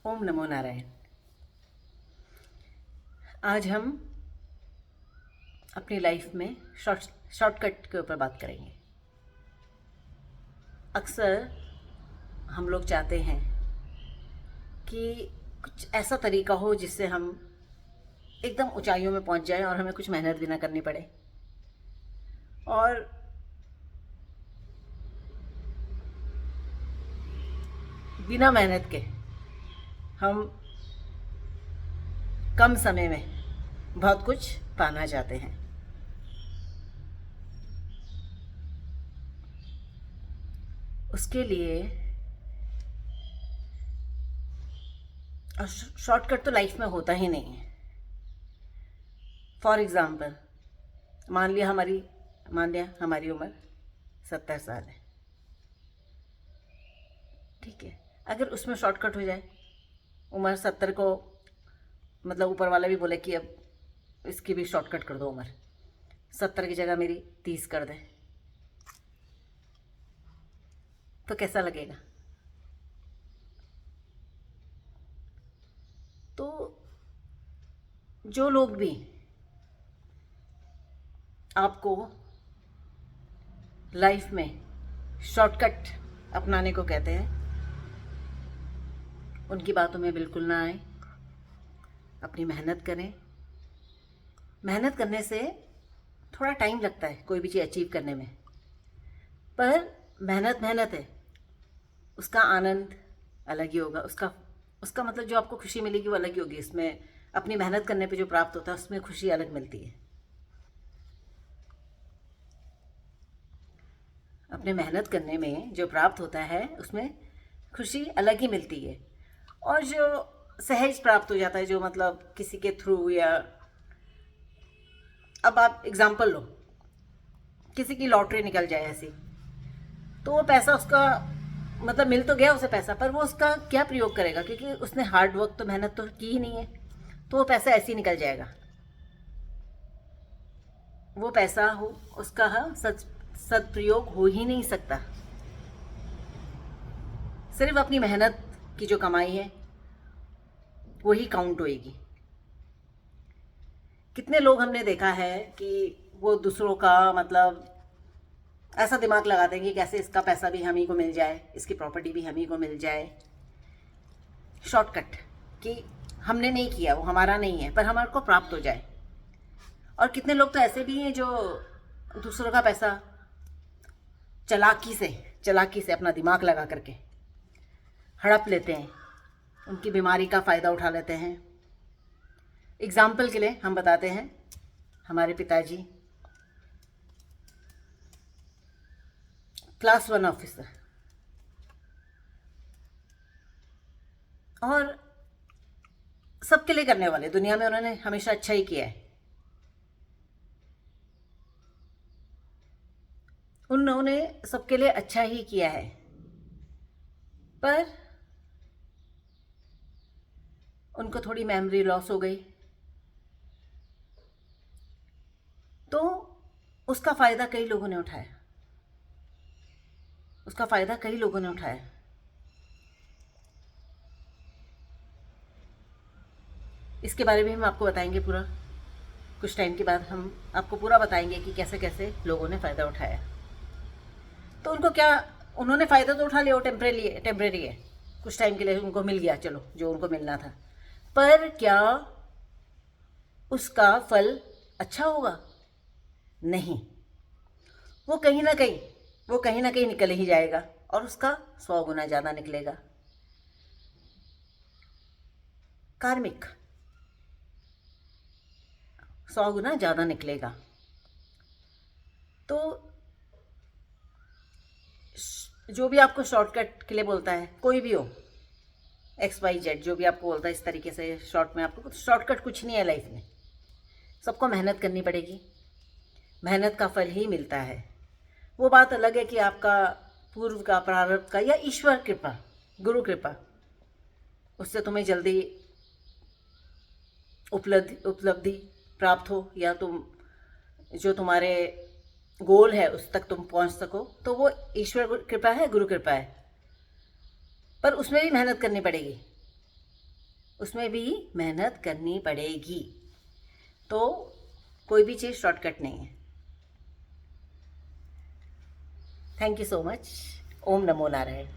ओम नमो नारायण। आज हम अपनी लाइफ में शॉर्टकट के ऊपर बात करेंगे। अक्सर हम लोग चाहते हैं कि कुछ ऐसा तरीका हो जिससे हम एकदम ऊंचाइयों में पहुंच जाएं और हमें कुछ मेहनत भी ना करनी पड़े, और बिना मेहनत के हम कम समय में बहुत कुछ पाना चाहते हैं। उसके लिए शॉर्टकट तो लाइफ में होता ही नहीं है। फॉर एग्ज़ाम्पल, मान लिया हमारी उम्र 70 साल है, ठीक है। अगर उसमें शॉर्टकट हो जाए, उम्र 70 को मतलब ऊपर वाला भी बोले कि अब इसकी भी शॉर्टकट कर दो, उम्र 70 की जगह मेरी 30 कर दे, तो कैसा लगेगा? तो जो लोग भी आपको लाइफ में शॉर्टकट अपनाने को कहते हैं, उनकी बातों में बिल्कुल ना आए। अपनी मेहनत करें। मेहनत करने से थोड़ा टाइम लगता है कोई भी चीज़ अचीव करने में, पर मेहनत मेहनत है, उसका आनंद अलग ही होगा। उसका मतलब जो आपको खुशी मिलेगी वो अलग ही होगी। इसमें अपनी मेहनत करने पे जो प्राप्त होता है उसमें खुशी अलग मिलती है। अपने मेहनत करने में जो प्राप्त होता है उसमें खुशी अलग ही मिलती है। और जो सहज प्राप्त हो जाता है, जो मतलब किसी के थ्रू, या अब आप एग्जाम्पल लो, किसी की लॉटरी निकल जाए ऐसी, तो वो पैसा उसका मतलब मिल तो गया उसे पैसा, पर वो उसका क्या प्रयोग करेगा? क्योंकि उसने हार्ड वर्क तो मेहनत तो की ही नहीं है, तो वो पैसा ऐसे ही निकल जाएगा। वो पैसा हो उसका सदप्रयोग हो ही नहीं सकता। सिर्फ अपनी मेहनत की जो कमाई है वही काउंट होएगी। कितने लोग हमने देखा है कि वो दूसरों का मतलब ऐसा दिमाग लगा देंगे कैसे इसका पैसा भी हम ही को मिल जाए, इसकी प्रॉपर्टी भी हम ही को मिल जाए। शॉर्टकट कि हमने नहीं किया, वो हमारा नहीं है, पर हमारे को प्राप्त हो जाए। और कितने लोग तो ऐसे भी हैं जो दूसरों का पैसा चलाकी से अपना दिमाग लगा करके हड़प लेते हैं, उनकी बीमारी का फ़ायदा उठा लेते हैं। एग्जाम्पल के लिए हम बताते हैं, हमारे पिताजी क्लास 1 ऑफिसर, और सबके लिए करने वाले, दुनिया में उन्होंने हमेशा अच्छा ही किया है। उन्होंने सबके लिए अच्छा ही किया है, पर उनको थोड़ी मेमोरी लॉस हो गई, तो उसका फ़ायदा कई लोगों ने उठाया। इसके बारे में हम आपको बताएंगे पूरा। कुछ टाइम के बाद हम आपको पूरा बताएंगे कि कैसे कैसे लोगों ने फ़ायदा उठाया। तो उनको क्या, उन्होंने फ़ायदा तो उठा लिया, वो टेम्परेरी है, कुछ टाइम के लिए उनको मिल गया, चलो जो उनको मिलना था, पर क्या उसका फल अच्छा होगा? नहीं। वो कहीं ना कहीं निकल ही जाएगा, और उसका 100 गुना ज़्यादा निकलेगा। कार्मिक 100 गुना ज़्यादा निकलेगा। तो जो भी आपको शॉर्टकट के लिए बोलता है, कोई भी हो, XYZ, जो भी आपको बोलता है इस तरीके से शॉर्ट में, आपको शॉर्टकट कुछ नहीं है लाइफ में। सबको मेहनत करनी पड़ेगी, मेहनत का फल ही मिलता है। वो बात अलग है कि आपका पूर्व का, प्रारब्ध का, या ईश्वर कृपा, गुरु कृपा, उससे तुम्हें जल्दी उपलब्धि प्राप्त हो, या तुम जो तुम्हारे गोल है उस तक तुम पहुंच सको, तो वो ईश्वर कृपा है, गुरु कृपा है। पर उसमें भी मेहनत करनी पड़ेगी। उसमें भी मेहनत करनी पड़ेगी। तो कोई भी चीज़ शॉर्टकट नहीं है। Thank you so much. ओम नमो नारायण।